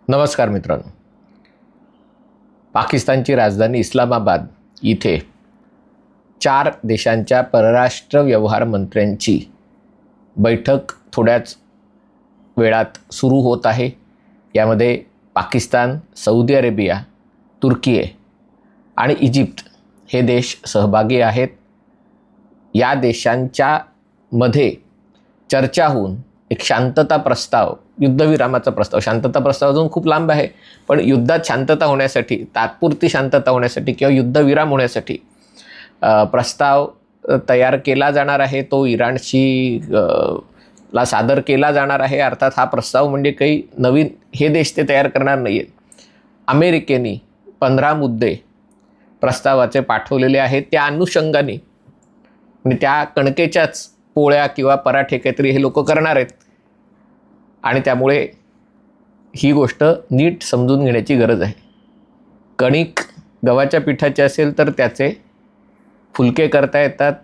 नमस्कार मित्रांनो, पाकिस्तानची राजधानी इस्लामाबाद इथे 4 देशांच्या परराष्ट्र व्यवहार मंत्र्यांची बैठक थोड्याच वेळात सुरू होत आहे। यामध्ये पाकिस्तान, सौदी अरेबिया, तुर्की आणि इजिप्त हे देश सहभागी आहेत। या देशांच्या मध्ये चर्चा होऊन एक शांतता प्रस्ताव, युद्धविरामाचा प्रस्ताव, शांतता प्रस्ताव अजून खूप लांब आहे, पण युद्धात शांतता होण्यासाठी, तात्पुरती शांतता होण्यासाठी किंवा युद्धविराम होण्यासाठी प्रस्ताव तयार केला जाणार आहे। तो इराणशी ला सादर केला जाणार आहे। अर्थात हा प्रस्ताव म्हणजे काही नवीन हे देश ते तयार करणार नाही आहेत। अमेरिकेने 15 मुद्दे प्रस्तावाचे पाठवलेले आहेत। त्या अनुषंगाने म्हणजे त्या कणकेच्याच पोळ्या किंवा पराठे काहीतरी हे लोक करणार आहेत आणि त्यामुळे ही गोष्ट नीट समजून घेण्याची गरज आहे। कणिक गव्हाच्या पिठाची असेल तर त्याचे फुलके करता येतात,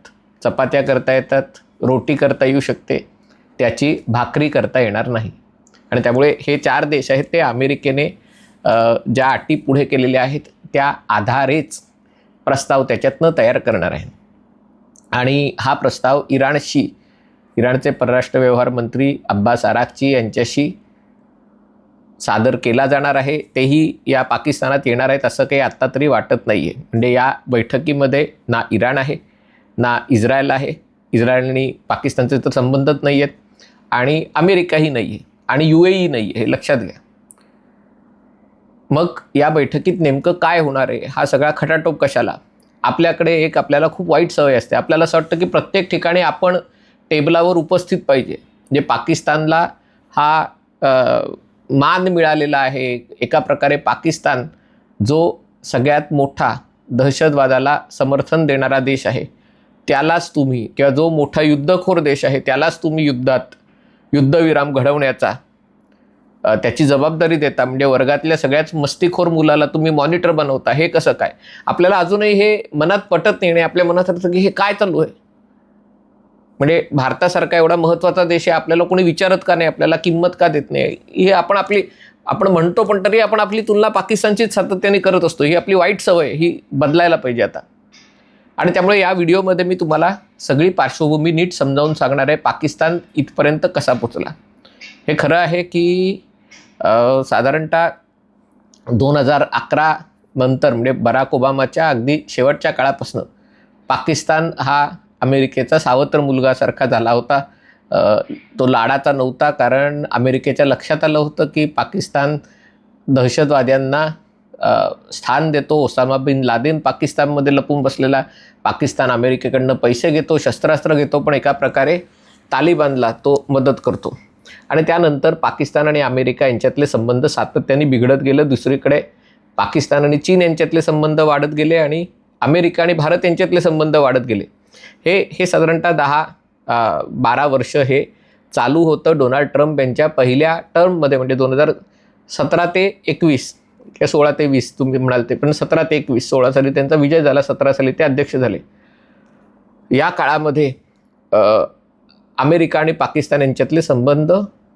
चपात्या करता येतात, रोटी करता येऊ शकते, त्याची भाकरी करता येणार नाही। आणि त्यामुळे हे 4 देश आहेत ते अमेरिकेने ज्या अटी पुढे केलेल्या आहेत त्या आधारेच प्रस्ताव त्याच्यातनं तयार करणार आहे। आणि हा प्रस्ताव इराणचे परराष्ट्र व्यवहार मंत्री अब्बास आराक्ची यांच्याशी सादर केला जाणार आहे। तेही या पाकिस्तानात येणार आहेत असं काही आत्ता तरी वाटत नाही आहे। म्हणजे या बैठकीमध्ये ना इराण आहे, ना इस्रायल आहे, इस्रायल आणि पाकिस्तानचे तर संबंधच नाही आहेत, आणि अमेरिकाही नाही आहे, आणि UAE नाही आहे, हे लक्षात घ्या। मग या बैठकीत नेमकं काय होणार आहे, हा सगळा खटाटोप कशाला? आपल्याला खूप वाईट सवय असते। आपल्याला असं वाटतं की प्रत्येक ठिकाणी आपण टेबलावर उपस्थित पाहिजे। म्हणजे पाकिस्तानला हा मान मिळालेला आहे। एका प्रकारे पाकिस्तान जो सगळ्यात मोठा दहशतवादाला समर्थन देणारा देश आहे त्यालाच तुम्ही, किंवा जो मोठा युद्धखोर देश आहे त्यालाच तुम्ही युद्धविराम घडवण्याचा त्याची जबाबदारी देता। म्हणजे वर्गातल्या सगळ्याच मस्तीखोर मुलाला तुम्ही मॉनिटर बनवता, हे कसं काय? आपल्याला अजूनही हे मनात पटत नाही आणि आपल्या मनात असतं की हे काय चालू आहे? म्हणजे भारतासारखा एवढा महत्त्वाचा देश आहे, आपल्याला कोणी विचारत का नाही, आपल्याला किंमत का देत नाही? हे आपण म्हणतो, पण तरी आपण आपली तुलना पाकिस्तानचीच सातत्याने करत असतो। ही आपली वाईट सवय, ही बदलायला पाहिजे आता। आणि त्यामुळे या व्हिडिओमध्ये मी तुम्हाला सगळी पार्श्वभूमी नीट समजावून सांगणार आहे, पाकिस्तान इथपर्यंत कसा पोचला। हे खरं आहे की साधारणतः 2011 नंतर, म्हणजे बराक ओबामाच्या अगदी शेवटच्या काळापासून पाकिस्तान हा अमेरिकेचा सावत्र मुलगासारखा झाला होता। तो लाडाचा नव्हता, कारण अमेरिकेच्या लक्षात आलं होतं की पाकिस्तान दहशतवाद्यांना स्थान देतो। ओसामा बिन लादेन पाकिस्तानमध्ये लपून बसलेला, पाकिस्तान अमेरिकेकडनं पैसे घेतो, शस्त्रास्त्र घेतो, पण एका प्रकारे तालिबानला तो मदत करतो। आणि त्यानंतर पाकिस्तान आणि अमेरिका यांच्यातले संबंध सातत्याने बिघडत गेले। दुसरीकडे पाकिस्तान आणि चीन यांच्यातले संबंध वाढत गेले आणि अमेरिका आणि भारत यांच्यातले संबंध वाढत गेले। हे साधारणतः 10-12 वर्ष हे चालू होतं डोनाल्ड ट्रम्प यांच्या पहिल्या टर्ममध्ये। म्हणजे 2017 ते 21 किंवा 16 ते 20 तुम्ही म्हणाल ते, पण 17 ते 21, 16 साली त्यांचा विजय झाला, 17 साली ते अध्यक्ष झाले। या काळामध्ये अमेरिका आणि पाकिस्तान यांच्यातले संबंध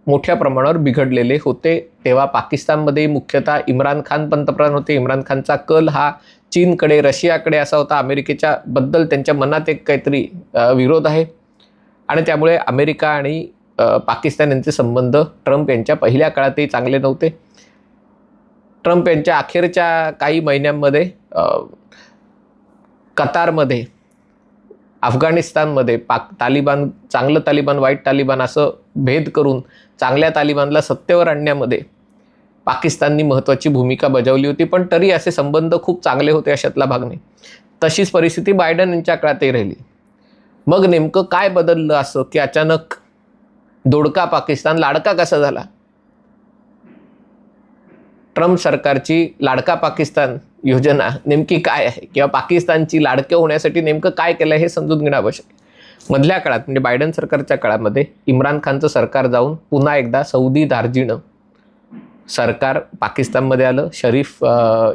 मोठ्या प्रमाणावर बिघडलेले होते। तेव्हा पाकिस्तानमध्ये मुख्यतः इम्रान खान पंतप्रधान होते। इम्रान खानचा कल हा चीनकडे, रशियाकडे असा होता। अमेरिकेच्या बद्दल त्यांच्या मनात एक काहीतरी विरोध आहे, आणि त्यामुळे अमेरिका आणि पाकिस्तान यांचे संबंध ट्रम्प यांच्या पहिल्या काळातही चांगले नव्हते। ट्रम्प यांच्या अखेरच्या काही महिन्यांमध्ये कतारमध्ये, अफगाणिस्तानमध्ये तालिबान, चांगलं तालिबान, वाईट तालिबान असं भेद करून चांगल्या तालिबानला सत्तेवर आणण्यामध्ये पाकिस्ताननी महत्त्वाची भूमिका बजावली होती। पण तरी असे संबंध खूप चांगले होते अशातला भाग नाही। तशीच परिस्थिती बायडन यांच्या काळातही राहिली। मग नेमकं काय बदललं असं की अचानक दोडका पाकिस्तान लाडका कसा झाला? ट्रम्प सरकारची लाडका पाकिस्तान योजना नेमकी काय आहे, किंवा पाकिस्तानची लाडके होण्यासाठी नेमकं काय केलं हे समजून घेणं आवश्यक आहे। मधल्या काळात म्हणजे बायडन सरकारच्या काळामध्ये इम्रान खानचं सरकार जाऊन पुन्हा एकदा सौदी दार्जिणं सरकार पाकिस्तानमध्ये आलं, शरीफ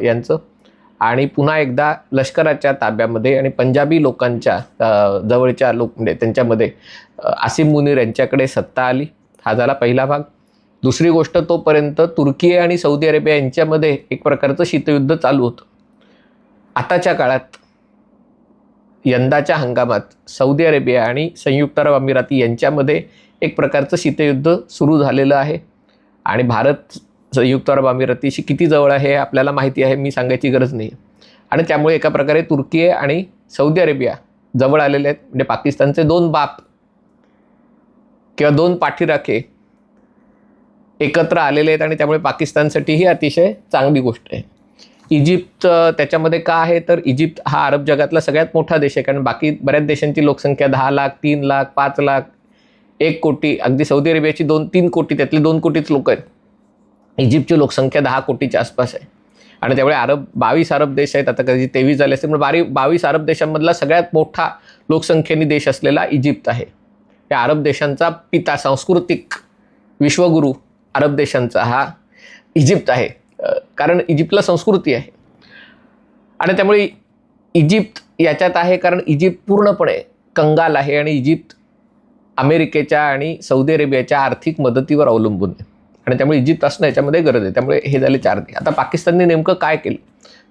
यांचं, आणि पुन्हा एकदा लष्कराच्या ताब्यामध्ये आणि पंजाबी लोकांच्या जवळच्या लोक म्हणजे त्यांच्यामध्ये आसिम मुनीर यांच्याकडे सत्ता आली. हा झाला पहिला भाग. दुसरी गोष्ट, तोपर्यंत तुर्की आणि सौदी अरेबिया यांच्यामध्ये एक प्रकारचं शीतयुद्ध चालू होतं. आताच्या काळात यंदाच्या हंगामात सौदी अरेबिया आणि संयुक्त अरब अमिराती यांच्यामध्ये एक प्रकारचं शीतयुद्ध सुरू झालेलं आहे. आणि भारत संयुक्त अरब अमिरातीशी किती जवळ आहे हे आपल्याला माहिती आहे, मी सांगायची गरज नाही. आणि त्यामुळे एका प्रकारे तुर्की आणि सौदी अरेबिया जवळ आलेले आहेत. म्हणजे पाकिस्तानचे दोन बाप किंवा दोन पाठीराखे एकत्र आलेले आहेत आणि त्यामुळे पाकिस्तानसाठी ही अतिशय चांगली गोष्ट आहे. इजिप्त त्याच्यामध्ये का आहे तर इजिप्त हा अरब जगातला सगळ्यात मोठा देश आहे, कारण बाकी बऱ्याच देशांची लोकसंख्या 10 लाख, 3 लाख, 5 लाख, 1 कोटी, अगदी सौदी अरेबियाची 2-3 कोटी, त्यातले 2 कोटीच लोक आहेत. इजिप्तची लोकसंख्या 10 कोटीच्या आसपास आहे. आणि त्यामुळे 22 अरब देश आहेत, आता कधी 23 झाले असते, पण 22 अरब देशांमधला सगळ्यात मोठा लोकसंख्येने देश असलेला इजिप्त आहे. या अरब देशांचा पिता, सांस्कृतिक विश्वगुरू अरब देशांचा हा इजिप्त आहे, कारण इजिप्तला संस्कृती आहे. आणि त्यामुळे इजिप्त याच्यात आहे कारण इजिप्त पूर्णपणे कंगाल आहे आणि इजिप्त अमेरिकेच्या आणि सौदी अरेबियाच्या आर्थिक मदतीवर अवलंबून आहे. आणि त्यामुळे इजिप्त असणं याच्यामध्ये गरज आहे. त्यामुळे हे झाले 4 देश. आता पाकिस्तानने नेमकं काय केलं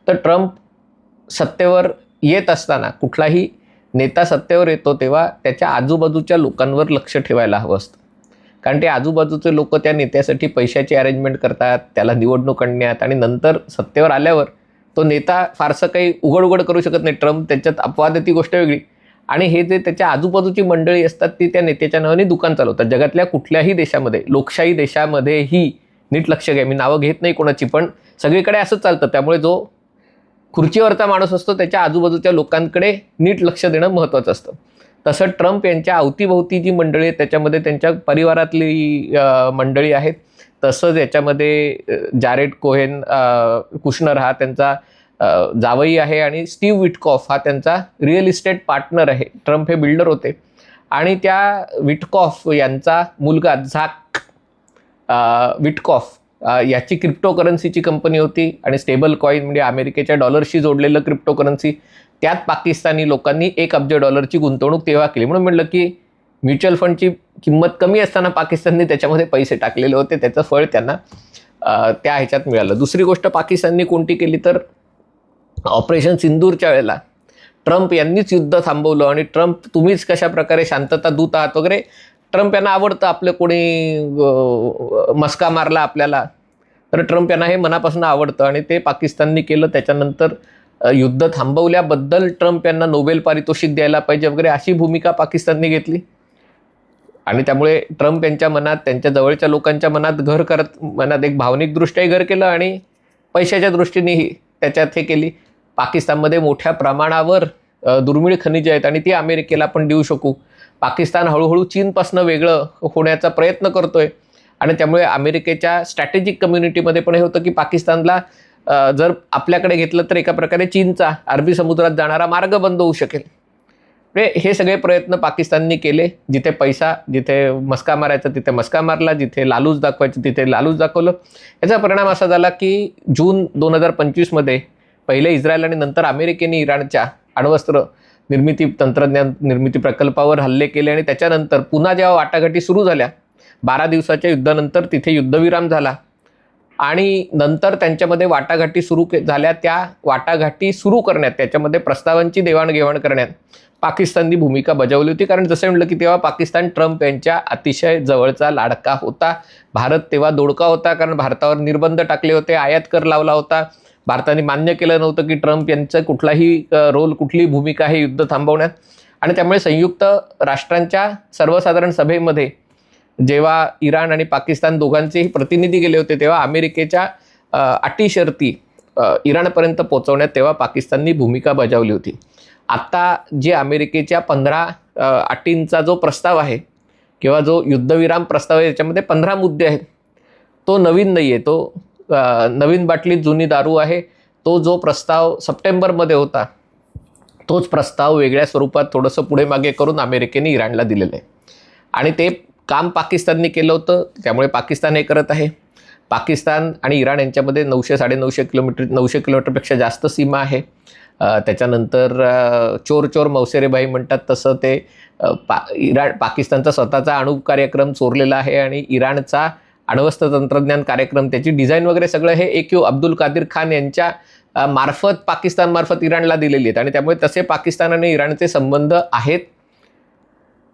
तर ट्रम्प सत्तेवर येत असताना, कुठलाही नेता सत्तेवर येतो तेव्हा त्याच्या आजूबाजूच्या लोकांवर लक्ष ठेवायला हवं असतं, कारण ते आजूबाजूचे लोक त्या नेत्यासाठी पैशाची अरेंजमेंट करतात, त्याला निवडणूक आणण्यात, आणि नंतर सत्तेवर आल्यावर तो नेता फारसं काही उघड करू शकत नाही. ट्रम्प त्याच्यात अपवाद आहे ती गोष्ट वेगळी. आणि हे जे त्याच्या आजूबाजूची मंडळी असतात ती त्या नेत्याच्या नावाने दुकान चालवतात. जगातल्या कुठल्याही देशामध्ये, लोकशाही देशामध्येही, नीट लक्ष घ्या, मी नावं घेत नाही कोणाची, पण सगळीकडे असंच चालतं. त्यामुळे जो खुर्चीवरचा माणूस असतो त्याच्या आजूबाजूच्या लोकांकडे नीट लक्ष देणं महत्त्वाचं असतं. तसं ट्रम्प यांच्या अवतीभोवती जी मंडळी आहेत त्याच्यामध्ये त्यांच्या परिवारातली मंडळी आहेत. तसंच याच्यामध्ये जारेड कोहेन कुशनर हा त्यांचा जावई आहे आणि स्टीव्ह विटकॉफ हा त्यांचा रिअल इस्टेट पार्टनर आहे. ट्रम्प हे बिल्डर होते आणि त्या विटकॉफ यांचा मुलगा झाक विटकॉफ याची क्रिप्टोकरन्सीची कंपनी होती आणि स्टेबल कॉईन म्हणजे अमेरिकेच्या डॉलरशी जोडलेलं क्रिप्टोकरन्सी, त्यात पाकिस्तानी लोकांनी $1 अब्ज गुंतवणूक तेव्हा केली. म्हणून म्हणलं की म्युच्युअल फंडची किंमत कमी असताना पाकिस्तानने त्याच्यामध्ये पैसे टाकलेले होते, त्याचं फळ त्यांना त्या ह्याच्यात मिळालं. दुसरी गोष्ट पाकिस्तानने कोणती केली तर ऑपरेशन सिंदूरच्या वेळेला ट्रम्प यांनीच युद्ध थांबवलं. आणि ट्रम्प तुम्हीच कशा प्रकारे शांतता दूत आहात वगैरे, ट्रम्प यांना आवडतं आपलं कोणी मस्का मारला आपल्याला, तर ट्रम्प यांना हे मनापासून आवडतं आणि ते पाकिस्तानने केलं. त्याच्यानंतर युद्ध थांबवल्याबद्दल ट्रम्प यांना नोबेल पारितोषिक द्यायला पाहिजे वगैरे अशी भूमिका पाकिस्तानने घेतली. आणि त्यामुळे ट्रम्प यांच्या मनात, त्यांच्या जवळच्या लोकांच्या मनात एक भावनिकदृष्ट्याही घर केलं आणि पैशाच्या दृष्टीनेही त्याच्यात हे केली. पाकिस्तानमध्ये मोठ्या प्रमाणावर दुर्मिळ खनिजे आहेत आणि ती अमेरिकेला आपण देऊ शकू. पाकिस्तान हळूहळू चीनपासून वेगळं होण्याचा प्रयत्न करतोय आणि त्यामुळे अमेरिकेच्या स्ट्रॅटेजिक कम्युनिटीमध्ये पण हे होतं की पाकिस्तानला जर आपल्याकडे घेतलं तर एका प्रकारे चीनचा अरबी समुद्रात जाणारा मार्ग बंद होऊ शकेल. म्हणजे हे सगळे प्रयत्न पाकिस्तानने केले. जिथे पैसा, जिथे मस्का मारायचा तिथे मस्का मारला, जिथे लालूच दाखवायचं तिथे लालूच दाखवलं. याचा परिणाम असा झाला की जून 2025मध्ये पहिले इस्रायल आणि नंतर अमेरिकेने इराणच्या अण्वस्त्र तंत्रज्ञान निर्मिती प्रकल्पावर हल्ले केले आणि त्याच्यानंतर पुन्हा जेव्हा वाटाघाटी सुरू झाल्या 12 दिवसाच्या युद्धानंतर तिथे युद्धविराम झाला आणि नंतर त्यांच्यामध्ये वाटाघाटी सुरू झाल्या. त्या वाटाघाटी सुरू करण्यात, त्याच्यामध्ये प्रस्तावांची देवाणघेवाण करण्यात पाकिस्ताननी भूमिका बजावली होती. कारण जसं म्हटलं की तेव्हा पाकिस्तान ट्रम्प यांच्या अतिशय जवळचा लाडका होता. भारत तेव्हा दोडका होता, कारण भारतावर निर्बंध टाकले होते, आयात कर लावला होता. भारताने मान्य केलं नव्हतं की ट्रम्प यांचं कुठलाही रोल, कुठलीही भूमिका आहे युद्ध थांबवण्यात. आणि त्यामुळे संयुक्त राष्ट्रांच्या सर्वसाधारण सभेमध्ये जेव्हा इराण आणि पाकिस्तान दोघांचेही प्रतिनिधी गेले होते तेव्हा अमेरिकेच्या अटी शर्ती इराणपर्यंत पोहोचवण्यात तेव्हा पाकिस्ताननी भूमिका बजावली होती. आत्ता जे अमेरिकेच्या 15 अटींचा जो प्रस्ताव आहे किंवा जो युद्धविराम प्रस्ताव आहे त्याच्यामध्ये 15 मुद्दे आहेत. तो नवीन नाही आहे, तो नवीन बाटलीत जुनी दारू आहे. तो जो प्रस्ताव सप्टेंबरमध्ये होता तोच प्रस्ताव वेगळ्या स्वरूपात थोडंसं पुढे मागे करून अमेरिकेने इराणला दिलेलं आहे आणि ते काम पाकिस्तानने केलं होतं, त्यामुळे पाकिस्तान हे करत आहे. पाकिस्तान आणि इराण यांच्यामध्ये 900-950 किलोमीटर 900 किलोमीटरपेक्षा जास्त सीमा आहे. त्याच्यानंतर चोर चोर मौसेरे भाई म्हणतात तसं ते पाकिस्तानचा स्वतःचा अणु कार्यक्रम चोरलेला आहे आणि इराणचा अण्वस्त्र तंत्रज्ञान कार्यक्रम त्याची डिझाईन वगैरे सगळं हे AQ अब्दुल कादिर खान यांच्या पाकिस्तानमार्फत इराणला दिलेली आहेत आणि त्यामुळे तसे पाकिस्तान आणि इराणचे संबंध आहेत.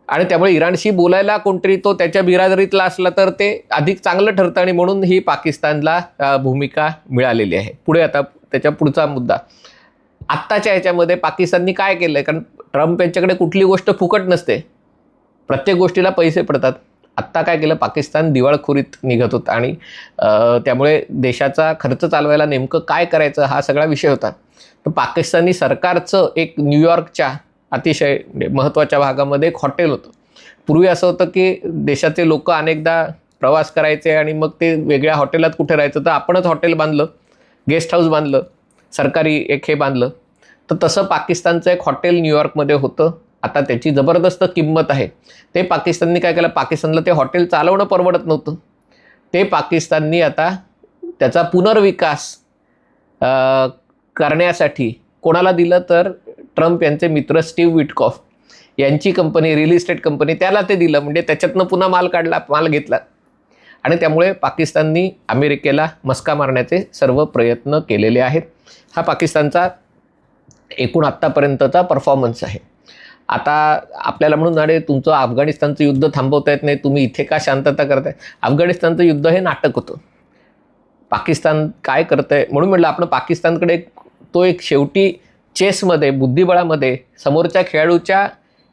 आणि त्यामुळे इराणशी बोलायला कोणतरी तो त्याच्या बिरादरीतला असला तर ते अधिक चांगलं ठरतं आणि म्हणून ही पाकिस्तानला भूमिका मिळालेली आहे. पुढे आता त्याच्या पुढचा मुद्दा, आत्ताच्या ह्याच्यामध्ये पाकिस्ताननी काय केलं आहे, कारण ट्रम्प यांच्याकडे कुठली गोष्ट फुकट नसते, प्रत्येक गोष्टीला पैसे पडतात. आत्ता काय केलं, पाकिस्तान दिवाळखोरीत निघत होतं आणि त्यामुळे देशाचा खर्च चालवायला नेमकं काय करायचं हा सगळा विषय होता. तर पाकिस्तानी सरकारचं एक न्यूयॉर्कच्या अतिशय महत्त्वाच्या भागामध्ये एक हॉटेल होतं. पूर्वी असं होतं की देशाचे लोक अनेकदा प्रवास करायचे आणि मग ते वेगळ्या हॉटेलात कुठे राहायचं, तर आपणच हॉटेल बांधलं, गेस्ट हाऊस बांधलं, सरकारी एक हे बांधलं. तर तसं पाकिस्तानचं एक हॉटेल न्यूयॉर्कमध्ये होतं. आता त्याची जबरदस्त किंमत आहे. ते पाकिस्ताननी काय केलं, पाकिस्तानला ते हॉटेल चालवणं परवडत नव्हतं. ते पाकिस्ताननी आता त्याचा पुनर्विकास करण्यासाठी कोणाला दिलं, तर ट्रम्प यांचे मित्र स्टीव्ह विटकॉफ यांची कंपनी, रिअल इस्टेट कंपनी, त्याला ते दिलं. म्हणजे त्याच्यातनं पुन्हा माल घेतला आणि त्यामुळे पाकिस्ताननी अमेरिकेला मस्का मारण्याचे सर्व प्रयत्न केलेले आहेत. हा पाकिस्तानचा एकूण आत्तापर्यंतचा परफॉर्मन्स आहे. आता आपल्याला म्हणून अरे तुमचं अफगाणिस्तानचं युद्ध थांबवता येत नाही, तुम्ही इथे का शांतता करताय. अफगाणिस्तानचं युद्ध हे नाटक होतं. पाकिस्तान काय करतंय म्हणून म्हटलं आपण पाकिस्तानकडे तो एक शेवटी चेसमध्ये, बुद्धिबळामध्ये समोरच्या खेळाडूच्या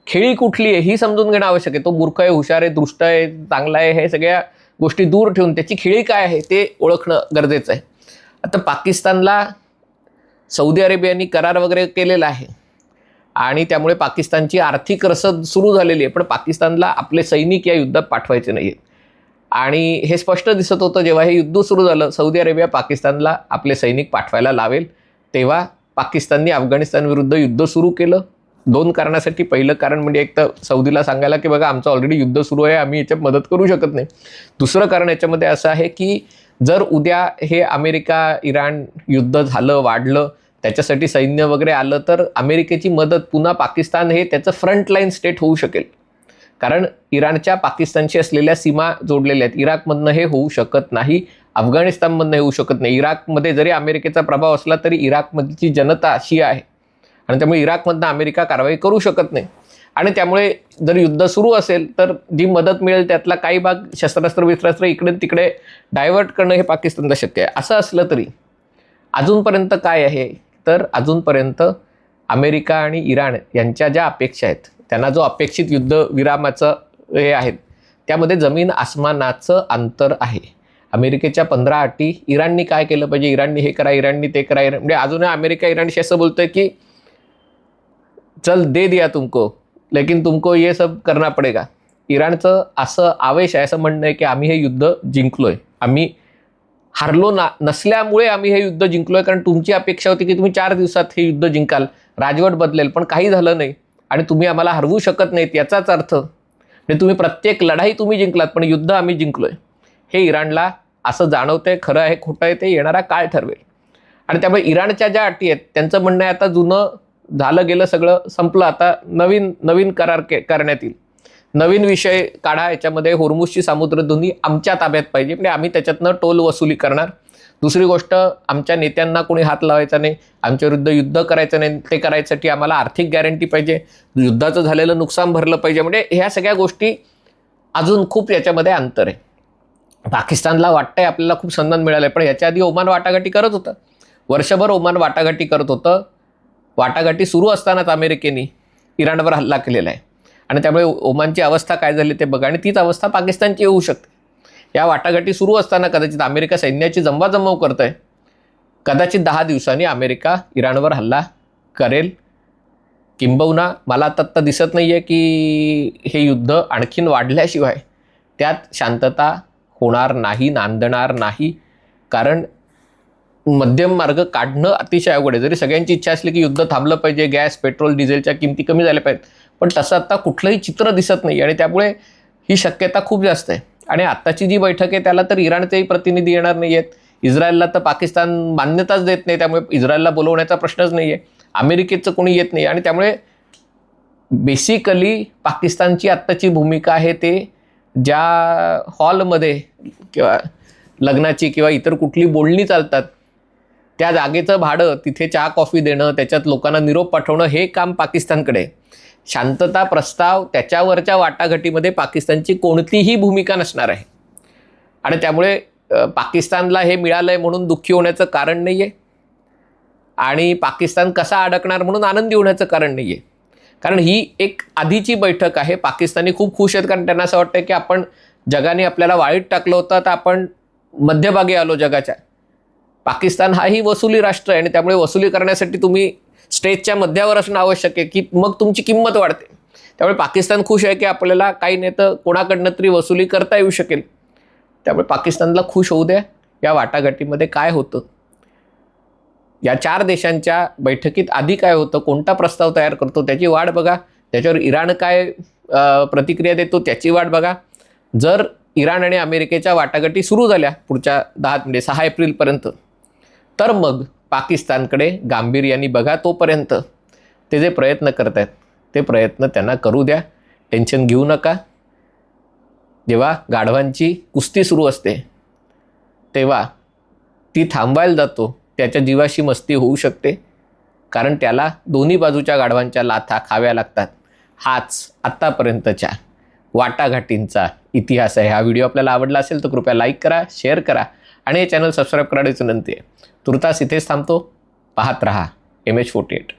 खेळी कुठली आहे ही समजून घेणं आवश्यक आहे. तो मूर्ख आहे, हुशार आहे, दृष्ट आहे, चांगला आहे, हे सगळ्या गोष्टी दूर ठेवून त्याची खेळी काय आहे ते ओळखणं गरजेचं आहे. आता पाकिस्तानला सौदी अरेबियाने करार वगैरे केलेला आहे आणि त्यामुळे पाकिस्तानची आर्थिक रसद सुरू झालेली आहे, पण पाकिस्तानला आपले सैनिक या युद्धात पाठवायचे नाही आहेत. आणि हे स्पष्ट दिसत होतं जेव्हा हे युद्ध सुरू झालं, सौदी अरेबिया पाकिस्तानला आपले सैनिक पाठवायला लावेल, तेव्हा पाकिस्तानने अफगाणिस्तानविरुद्ध युद्ध सुरू केलं. 2 कारणासाठी. पहिलं कारण म्हणजे एक तर सौदीला सांगायला की बघा आमचं ऑलरेडी युद्ध सुरू आहे, आम्ही याच्यात मदत करू शकत नाही. दुसरं कारण याच्यामध्ये असं आहे की जर उद्या हे अमेरिका इराण युद्ध झालं, वाढलं, त्याच्यासाठी सैन्य वगैरे आलं, तर अमेरिकेची मदत पुन्हा पाकिस्तान हे त्याचं फ्रंटलाईन स्टेट होऊ शकेल. कारण इराणच्या पाकिस्तानशी असलेल्या सीमा जोडलेल्या आहेत. इराकमधनं हे होऊ शकत नाही, अफगाणिस्तानमधनं हे होऊ शकत नाही. इराकमध्ये जरी अमेरिकेचा प्रभाव असला तरी इराकमधली जनता शिया आहे आणि त्यामुळे इराकमधनं अमेरिका कारवाई करू शकत नाही. आणि त्यामुळे जर युद्ध सुरू असेल तर जी मदत मिळेल त्यातला काही भाग शस्त्रास्त्र इकडे तिकडे डायव्हर्ट करणं हे पाकिस्तानला शक्य आहे. असं असलं तरी अजूनपर्यंत काय आहे, तर अजूनपर्यंत अमेरिका आणि इराण यांच्या ज्या अपेक्षा आहेत, त्यांना जो अपेक्षित युद्ध विरामाचं हे आहेत, त्यामध्ये जमीन आसमानाचं अंतर आहे. अमेरिकेच्या 15 अटी, इराणनी काय केलं पाहिजे, इराणनी हे करा, इराणनी ते करा, म्हणजे अजूनही अमेरिका इराणशी असं बोलतोय की चल दे दिया तुमको, लेकिन तुमको ये सब करना पडेगा. इराणचं असं आवेश आहे, असं म्हणणं आहे की आम्ही हे युद्ध जिंकलोय, आम्ही हारलो नसल्यामुळे आम्ही हे युद्ध जिंकलोय, कारण तुमची अपेक्षा होती की तुम्ही 4 दिवसात हे युद्ध जिंकाल, राजवट बदलेल, पण काही झालं नाही आणि तुम्ही आम्हाला हरवू शकत नाहीत. याचाच अर्थ म्हणजे तुम्ही प्रत्येक लढाई तुम्ही जिंकलात, पण युद्ध आम्ही जिंकलोय. हे इराणला असं जाणवतंय. खरं आहे खोटं आहे ते येणारा काळ ठरवेल. आणि त्यामुळे इराणच्या ज्या अटी आहेत त्यांचं म्हणणं आहे आता जुनं झालं गेलं सगळं संपलं, आता नवीन करार करण्यात येईल, नवीन विषय काढा, याच्यामध्ये होर्मुझची सामुद्रधुनी आमच्या ताब्यात पाहिजे, म्हणजे आम्ही त्याच्यातनं टोल वसुली करणार. दुसरी गोष्ट, आमच्या नेत्यांना कोणी हात लावायचा नाही, आमच्या विरुद्ध युद्ध करायचं नाही, ते करायसाठी आम्हाला आर्थिक गॅरंटी पाहिजे, युद्धाचं झालेलं नुकसान भरलं पाहिजे. म्हणजे ह्या सगळ्या गोष्टी अजून खूप याच्यामध्ये अंतर आहे. पाकिस्तानला वाटतंय आपल्याला खूप सन्मान मिळालं आहे, पण याच्या आधी ओमान वाटाघाटी करत होतं, वर्षभर ओमान वाटाघाटी करत होतं. वाटाघाटी सुरू असतानाच अमेरिकेने इराणवर हल्ला केलेला आहे आणि त्यामुळे ओमानची अवस्था काय झाली ते बघा. आणि तीच अवस्था पाकिस्तानची होऊ शकते. या वाटाघाटी सुरू असताना कदाचित अमेरिका सैन्याची जमवाजमव करत आहे, कदाचित 10 दिवसांनी अमेरिका इराणवर हल्ला करेल. किंबहुना मला आत्ता दिसत नाही आहे की हे युद्ध आणखीन वाढल्याशिवाय त्यात शांतता होणार नाही, नांदणार नाही. कारण मध्यम मार्ग काढणं अतिशय अवघड आहे. जरी सगळ्यांची इच्छा असली की युद्ध थांबलं पाहिजे, गॅस पेट्रोल डिझेलच्या किमती कमी झाल्या पाहिजेत, पण तसं आता कुठलंही चित्र दिसत नाही आणि त्यामुळे ही शक्यता खूप जास्त आहे आणि आत्ताची जी बैठक आहे त्याला तर इराणचेही प्रतिनिधी येणार नाही आहेत. इस्रायलला तर पाकिस्तान मान्यताच देत नाही, त्यामुळे इस्रायलला बोलवण्याचा प्रश्नच नाही आहे. अमेरिकेचं कोणी येत नाही आणि त्यामुळे बेसिकली पाकिस्तानची आत्ताची भूमिका आहे ते ज्या हॉलमध्ये किंवा लग्नाची किंवा इतर कुठली बोलणी चालतात त्या जागेचं भाडं, तिथे चहा कॉफी देणं, त्याच्यात लोकांना निरोप पाठवणं, हे काम पाकिस्तानकडे. शांतता प्रस्ताव त्याच्यावरच्या वाटाघाटीमध्ये पाकिस्तानची कोणतीही भूमिका नसणार आहे. आणि त्यामुळे पाकिस्तानला हे मिळालंय म्हणून दुःखी होण्याचं कारण नाही आहे आणि पाकिस्तान कसा अडकणार म्हणून आनंदी होण्याचं कारण नाही आहे. कारण ही एक आधीची बैठक आहे. पाकिस्तानी खूप खुश आहेत, कारण त्यांना असं वाटतं की आपण जगाने आपल्याला वाळीत टाकलं होतं, तर आपण मध्यभागी आलो जगाच्या. पाकिस्तान हाही वसुली राष्ट्र आहे आणि त्यामुळे वसुली करण्यासाठी तुम्ही स्टेजच्या मध्यावर असणं आवश्यक आहे, की मग तुमची किंमत वाढते. त्यामुळे पाकिस्तान खुश आहे की आपल्याला काही नाही तर कोणाकडनं तरी वसुली करता येऊ शकेल. त्यामुळे पाकिस्तानला खुश होऊ द्या. या वाटाघाटीमध्ये काय होतं, या 4 देशांच्या बैठकीत आधी काय होतं, कोणता प्रस्ताव तयार करतो त्याची वाट बघा. त्याच्यावर इराण काय प्रतिक्रिया देतो त्याची वाट बघा. जर इराण आणि अमेरिकेच्या वाटाघाटी सुरू झाल्या पुढच्या 6 एप्रिलपर्यंत, तर मग पाकिस्तानकडे गांभीर्याने बघा. तोपर्यंत ते जे प्रयत्न करत आहेत ते प्रयत्न त्यांना करू द्या. टेन्शन घेऊ नका. जेव्हा गाढवांची कुस्ती सुरू असते तेव्हा ती थांबवायला जातो, त्याच्या जीवाशी मस्ती होऊ शकते, कारण त्याला दोन्ही बाजूच्या गाढवांच्या लाथा खाव्या लागतात. हाच आत्तापर्यंतच्या वाटाघाटींचा इतिहास आहे. हा व्हिडिओ आपल्याला आवडला असेल तर कृपया लाईक करा, शेअर करा आणि हे चॅनल सबस्क्राईब करायची विनंती आहे. तुर्तास इथेच थांबतो. पाहत रहा MH48.